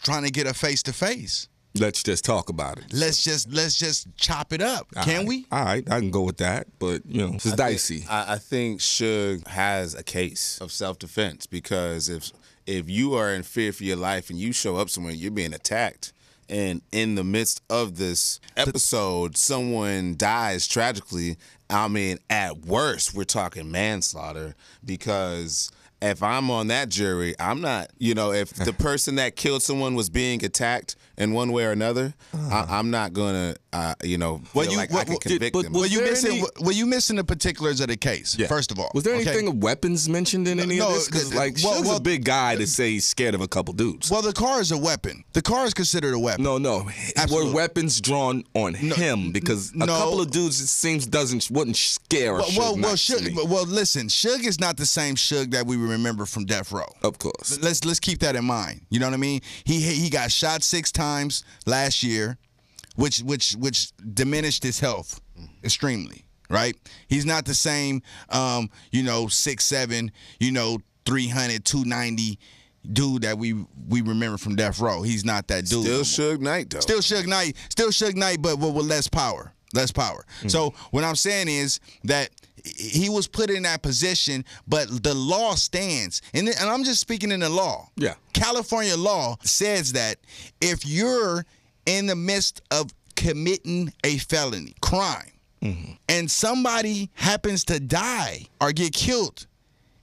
trying to get a face to face. Let's just talk about it. Let's just chop it up. Can we? All right, I can go with that, but you know, it's dicey. I think Suge has a case of self-defense because if you are in fear for your life and you show up somewhere, you're being attacked. And in the midst of this episode, someone dies tragically. I mean, at worst, we're talking manslaughter because if I'm on that jury, I'm not, you know, if the person that killed someone was being attacked in one way or another, I'm not going to, you know, feel like I can convict them. Were you missing the particulars of the case, first of all? Was there anything of weapons mentioned in any of this? Because, like, Suge's a big guy to say he's scared of a couple dudes. Well, the car is a weapon. The car is considered a weapon. No. Absolutely. Were weapons drawn on him? Because a couple of dudes, it seems, wouldn't scare or Well, listen, Suge is not the same Suge that we remember from Death Row. Of course. Let's keep that in mind. You know what I mean? He got shot 6 times last year, which diminished his health extremely, right? He's not the same, 6'7", 300, 290 dude that we remember from Death Row. He's not that dude. Still Suge Knight, though. Still Suge Knight, but with less power. So what I'm saying is that he was put in that position, but the law stands. And I'm just speaking in the law. Yeah. California law says that if you're in the midst of committing a felony, crime, and somebody happens to die or get killed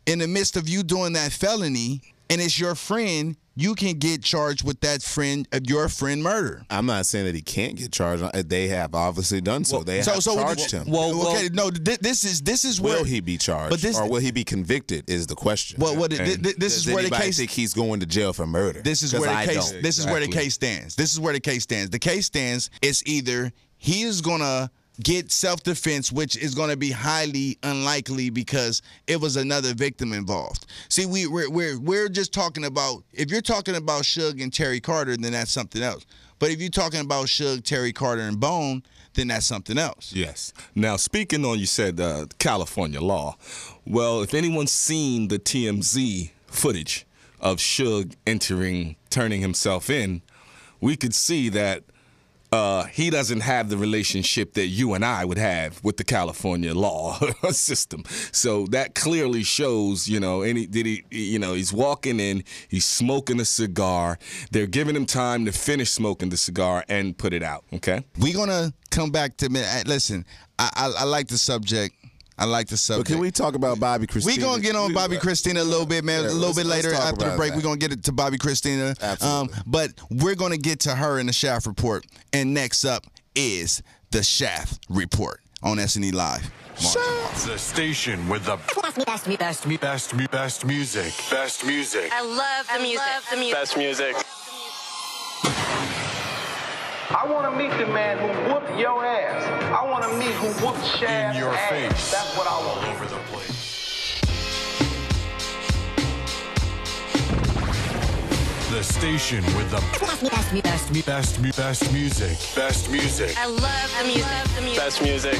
in the midst of you doing that felony, and it's your friend, you can get charged with your friend murder. I'm not saying that he can't get charged. They have obviously done so. They have charged him. This is where will he be charged, or will he be convicted? Is the question. This is where the case. Think he's going to jail for murder. This is where the case. This is where the case stands. The case stands. It's either he is gonna get self-defense, which is going to be highly unlikely because it was another victim involved. See, we're just talking about, if you're talking about Suge and Terry Carter, then that's something else. But if you're talking about Suge, Terry Carter, and Bone, then that's something else. Yes. Now, speaking on, you said California law. Well, if anyone's seen the TMZ footage of Suge turning himself in, we could see that he doesn't have the relationship that you and I would have with the California law system. So that clearly shows, he's walking in, he's smoking a cigar. They're giving him time to finish smoking the cigar and put it out, okay? We're going to come back to, listen, I like the subject. But can we talk about Bobbi Kristina? We're going to get on Bobbi Kristina a little bit, man. A little bit later after the break. We're going to get to Bobbi Kristina. Absolutely. But we're going to get to her in the Shaft Report. And next up is the Shaft Report on SNE Live. The station with the best music. Best music. I love the music. Best music. I want to meet the man who whooped your ass. I want to meet who whooped Shaq's In your ass. face. That's what I want. All over the place. The station with the best music. Best music. I love the music. Best music.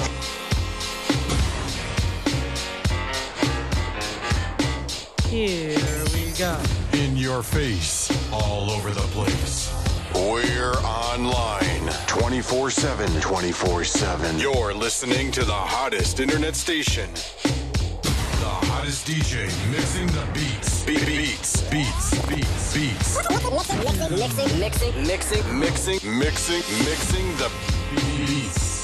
Here we go. In your face. All over the place. We're online 24/7. 24/7. You're listening to the hottest internet station. The hottest DJ mixing the beats. Beats. Mixing the beats.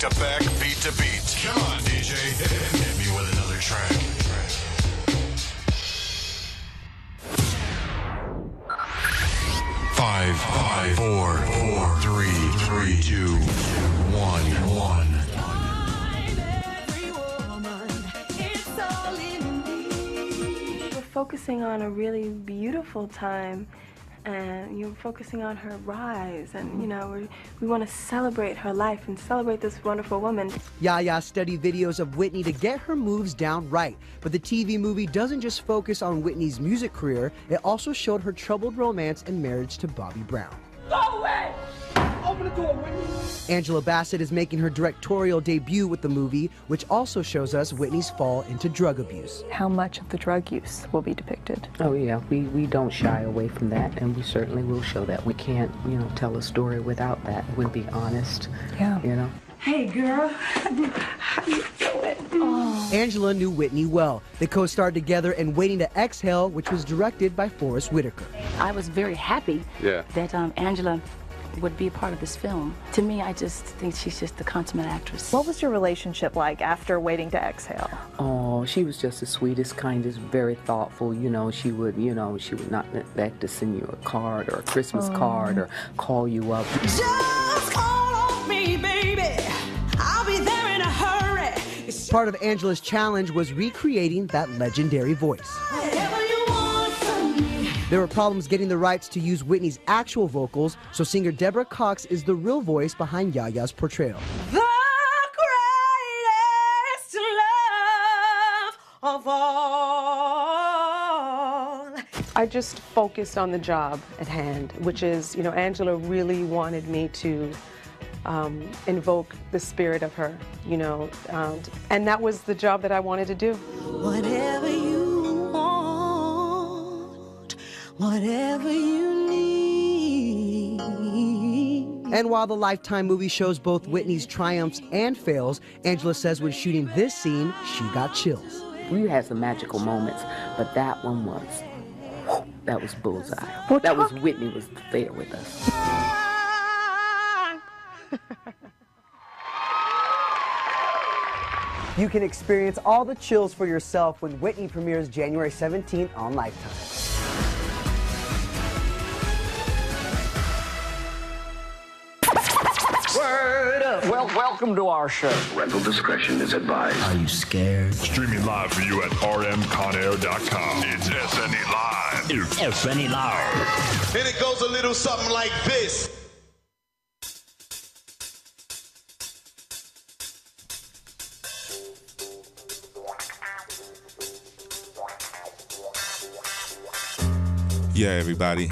to back, beat to beat. Come on, DJ. Hit me with another track. 5, 4, 3, 2, 1. We're focusing on a really beautiful time, and you're focusing on her rise, and you know, we want to celebrate her life and celebrate this wonderful woman. Yaya studied videos of Whitney to get her moves down right, but the TV movie doesn't just focus on Whitney's music career, it also showed her troubled romance and marriage to Bobby Brown. Go away! Open the door, Whitney! Angela Bassett is making her directorial debut with the movie, which also shows us Whitney's fall into drug abuse. How much of the drug use will be depicted? Oh yeah, we don't shy away from that, and we certainly will show that. We can't, tell a story without that. We'll be honest, Hey girl, how you doing? Oh. Angela knew Whitney well. They co-starred together in Waiting to Exhale, which was directed by Forrest Whitaker. I was very happy that Angela would be a part of this film. To me, I just think she's just the consummate actress. What was your relationship like after Waiting to Exhale? Oh, she was just the sweetest, kindest, very thoughtful. She would not neglect to send you a card or a Christmas card or call you up. Just call on me, baby. I'll be there in a hurry. Part of Angela's challenge was recreating that legendary voice. There were problems getting the rights to use Whitney's actual vocals, so singer Deborah Cox is the real voice behind Yaya's portrayal. The greatest love of all. I just focused on the job at hand, which is, Angela really wanted me to invoke the spirit of her, and that was the job that I wanted to do. Whatever you want, whatever you need. And while the Lifetime movie shows both Whitney's triumphs and fails, Angela says when shooting this scene, she got chills. We had some magical moments, but that one that was bullseye. That was Whitney was there with us. You can experience all the chills for yourself when Whitney premieres January 17th on Lifetime. Word up. Well, welcome to our show. Rental discretion is advised. Are you scared? Streaming live for you at rmconair.com. It's SNE Live. It's SNE Live. And it goes a little something like this. Yeah, everybody.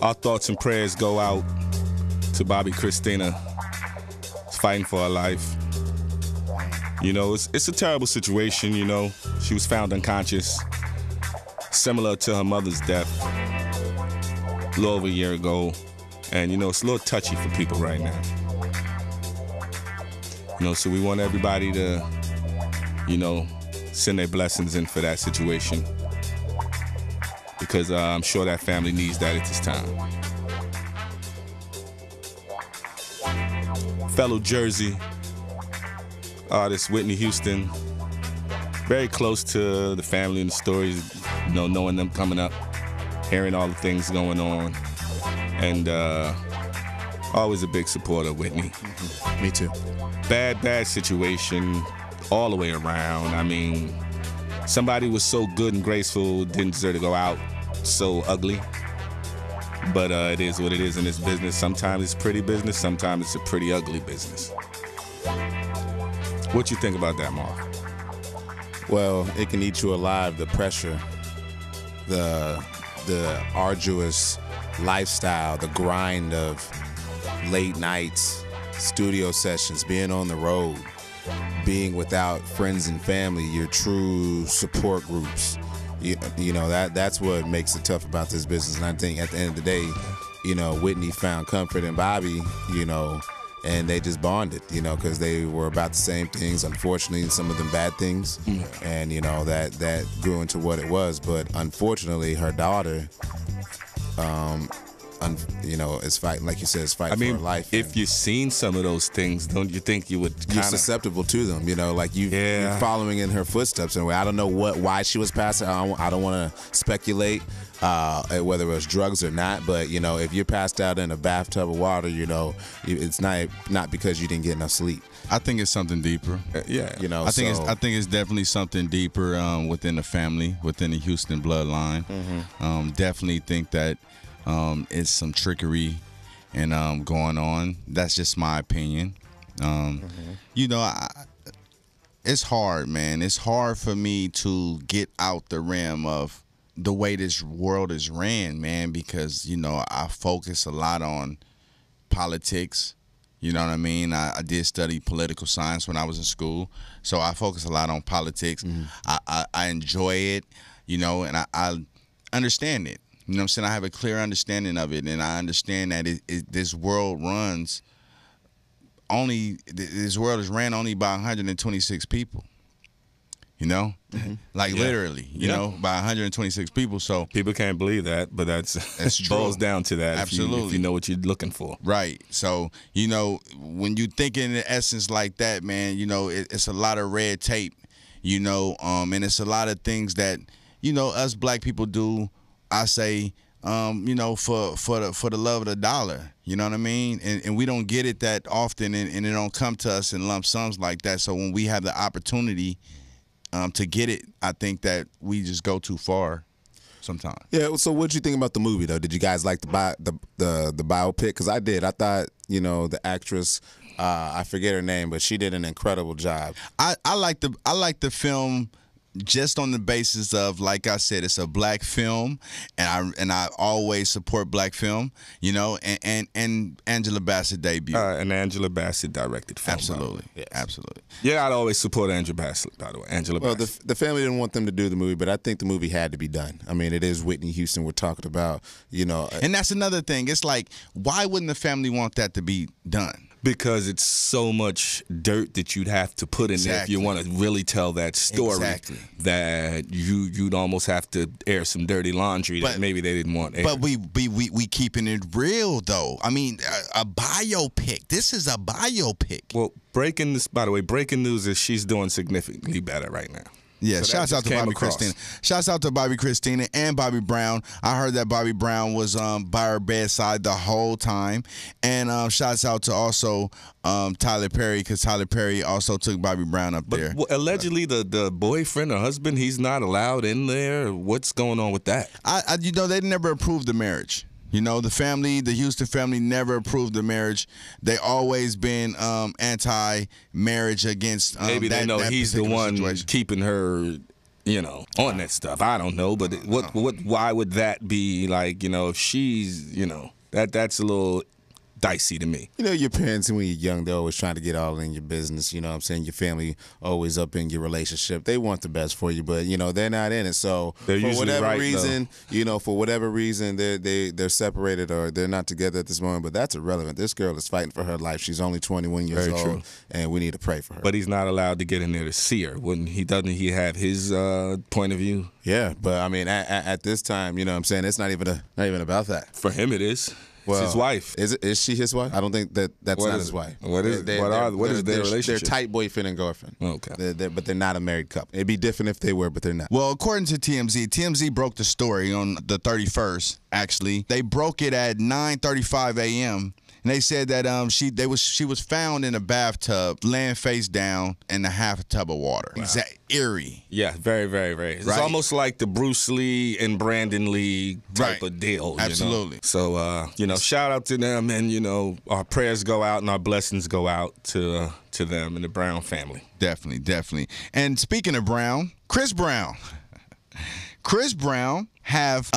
Our thoughts and prayers go out to Bobbi Kristina. She's fighting for her life. It's a terrible situation, She was found unconscious, similar to her mother's death a little over a year ago. And, it's a little touchy for people right now. So we want everybody to, send their blessings in for that situation. Because I'm sure that family needs that at this time. Fellow Jersey artist Whitney Houston, very close to the family and the stories, knowing them coming up, hearing all the things going on, and always a big supporter of Whitney. Mm-hmm. Me too. Bad situation all the way around. I mean, somebody was so good and graceful, didn't deserve to go out so ugly. But it is what it is in this business. Sometimes it's pretty business, sometimes it's a pretty ugly business. What you think about that, Mark? Well, it can eat you alive, the pressure, the arduous lifestyle, the grind of late nights, studio sessions, being on the road, being without friends and family, your true support groups. That's what makes it tough about this business. And I think at the end of the day, Whitney found comfort in Bobby, and they just bonded, because they were about the same things, unfortunately, some of them bad things. And, that grew into what it was. But unfortunately, her daughter is fighting, like you said, is fighting for her life. If you've seen some of those things, don't you think you would You're susceptible to them, like you're following in her footsteps in a way. I don't know why she was passed out. I don't want to speculate whether it was drugs or not, but if you're passed out in a bathtub of water, it's not because you didn't get enough sleep. I think it's something deeper. I think it's definitely something deeper within the family, within the Houston bloodline. Definitely think that it's some trickery and going on. That's just my opinion. It's hard, man. It's hard for me to get out the rim of the way this world is ran, man, because I focus a lot on politics. You know what I mean? I did study political science when I was in school, so I focus a lot on politics. I enjoy it, and I understand it. You know what I'm saying? I have a clear understanding of it, and I understand that this world is ran only by 126 people. Literally, by 126 people. So people can't believe that, but that's true. Boils down to that. Absolutely, if you know what you're looking for, right? So when you think in essence like that, man, it's a lot of red tape, and it's a lot of things that us black people do. I say, for the love of the dollar. You know what I mean? And we don't get it that often, and it don't come to us in lump sums like that. So when we have the opportunity to get it, I think that we just go too far sometimes. Yeah. So what did you think about the movie though? Did you guys like the biopic? Because I did. I thought the actress, I forget her name, but she did an incredible job. I like the film. Just on the basis of, like I said, it's a black film, and I always support black film, and Angela Bassett debut. And Angela Bassett directed film. Absolutely, absolutely. Yeah, I'd always support Angela Bassett, by the way. Angela Bassett. Well, the family didn't want them to do the movie, but I think the movie had to be done. I mean, it is Whitney Houston we're talking about, And that's another thing. It's like, why wouldn't the family want that to be done? Because it's so much dirt that you'd have to put in there if you want to really tell that story. Exactly. That you'd almost have to air some dirty laundry that maybe they didn't want aired. But we keeping it real though. I mean, a biopic. This is a biopic. Well, breaking news is she's doing significantly better right now. Yeah, So shouts out to Bobbi Kristina. Shouts out to Bobbi Kristina and Bobby Brown. I heard that Bobby Brown was by her bedside the whole time. And shouts out to also Tyler Perry, because Tyler Perry also took Bobby Brown up there. Allegedly, the boyfriend or husband, he's not allowed in there. What's going on with that? They never approved the marriage. The family, the Houston family, never approved the marriage. They always been anti-marriage against. Maybe they know he's the one keeping her, on that stuff. I don't know, but why would that be like? If she's, that's a little dicey to me. Your parents, when you're young, they're always trying to get all in your business. You know what I'm saying? Your family always up in your relationship. They want the best for you, but they're not in it. So they're for whatever right, reason, they're separated or they're not together at this moment. But that's irrelevant. This girl is fighting for her life. She's only 21 years Very old, true. and we need to pray for her. But he's not allowed to get in there to see her. Doesn't he have his point of view? Yeah, but I mean, at this time, what I'm saying, it's not even about that. For him, it is. Well, it's his wife. Is she his wife? I don't think that's not his wife. What is their relationship? They're tight boyfriend and girlfriend. Okay. But they're not a married couple. It'd be different if they were, but they're not. Well, according to TMZ broke the story on the 31st, actually. They broke it at 9:35 a.m., and they said that she was found in a bathtub, laying face down in a half tub of water. Wow. Exactly. Eerie. Yeah, very, very, very. It's Right. almost like the Bruce Lee and Brandon Lee type of deal. Absolutely. So, shout out to them, and, our prayers go out and our blessings go out to them and the Brown family. Definitely, definitely. And speaking of Brown, Chris Brown have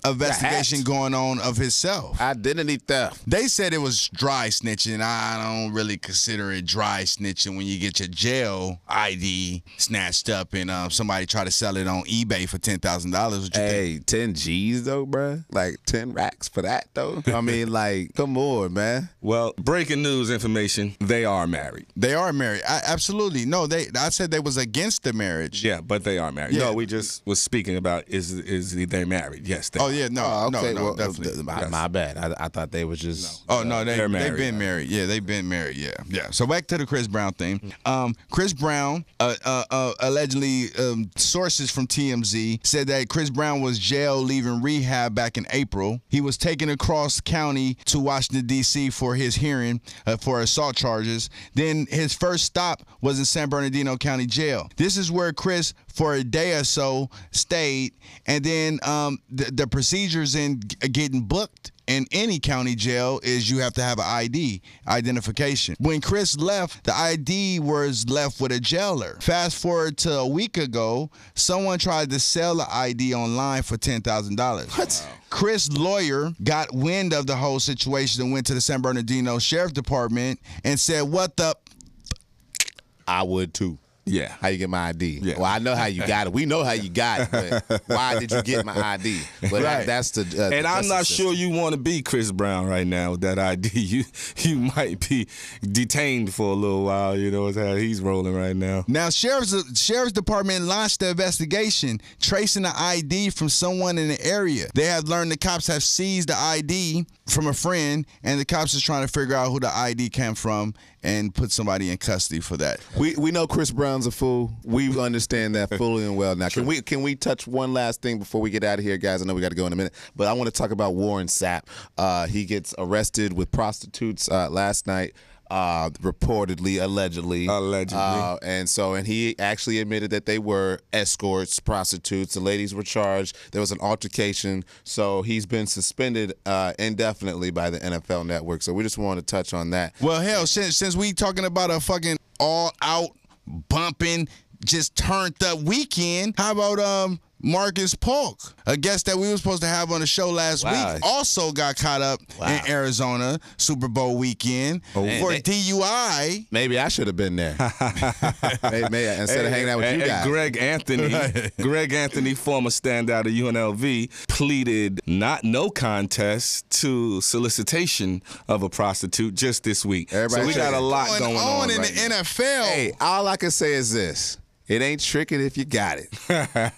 investigation going on of himself. Identity theft. They said it was dry snitching. I don't really consider it dry snitching when you get your jail ID snatched up and somebody try to sell it on eBay for $10,000. Hey, 10 G's though, bruh? Like 10 racks for that though? I mean, like, come on, man. Well, breaking news information, they are married. They are married. Absolutely. No, I said they was against the marriage. Yeah, but they are married. Yeah. No, we just was speaking about is supposedly they're married. Yes. They okay. No, definitely. My bad. I thought they were just. No. Oh no, they've been married. Yeah, they've been married. Yeah. So back to the Chris Brown thing. Chris Brown allegedly, sources from TMZ said that Chris Brown was jailed leaving rehab back in April. He was taken across county to Washington D.C. for his hearing for assault charges. Then his first stop was in San Bernardino County Jail. This is where Chris, for a day or so, stayed, and then the procedures in getting booked in any county jail is you have to have an ID, identification. When Chris left, the ID was left with a jailer. Fast forward to a week ago, someone tried to sell the ID online for $10,000. What? Chris' lawyer got wind of the whole situation and went to the San Bernardino Sheriff Department and said, "What the?" I would too. Yeah. How you get my ID? Yeah. Well, I know how you got it. We know how you got it, but why did you get my ID? But right. that's the. And I'm not sure you want to be Chris Brown right now with that ID. You might be detained for a little while. You know how he's rolling right now. Now, Sheriff's Department launched the investigation, tracing the ID from someone in the area. They have learned the cops have seized the ID from a friend, and the cops is trying to figure out who the ID came from and put somebody in custody for that. We know Chris Brown's a fool. We understand that fully and well. Now, can we touch one last thing before we get out of here, guys? I know we got to go in a minute, but I want to talk about Warren Sapp. He gets arrested with prostitutes last night. Reportedly, allegedly, and he actually admitted that they were escorts, prostitutes. The ladies were charged. There was an altercation, so he's been suspended indefinitely by the NFL Network. So we just want to touch on that. Well, hell, since we talking about a fucking all-out bumping, just turned up weekend, how about Marcus Polk, a guest that we were supposed to have on the show last week, also got caught up in Arizona Super Bowl weekend for DUI. Maybe I should have been there. maybe instead of hanging out with you guys. Greg Anthony, former standout of UNLV, pleaded no contest to solicitation of a prostitute just this week. So we got a lot going on in right the now. NFL. Hey, all I can say is this. It ain't tricking if you got it.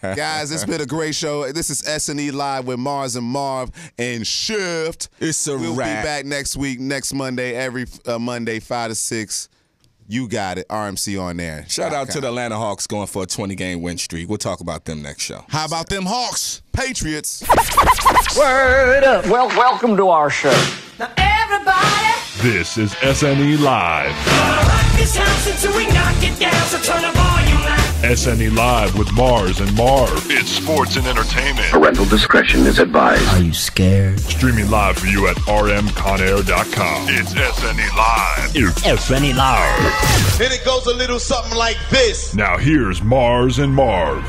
Guys, it's been a great show. This is S&E Live with Mars and Marv and Shift. We'll be back next week, next Monday, every Monday, 5 to 6. You got it. RMC on there. Shout out to the Atlanta Hawks going for a 20-game win streak. We'll talk about them next show. How about them Hawks? Patriots. Word up. Well, welcome to our show. Now everybody. This is S&E Live. Rock this house until we knock it down, so turn the volume up. S&E Live with Mars and Marv. It's sports and entertainment. Parental discretion is advised. Are you scared? Streaming live for you at rmconair.com. It's S&E Live. It's S&E Live. And it goes a little something like this. Now here's Mars and Marv.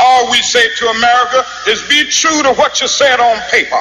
All we say to America is be true to what you said on paper.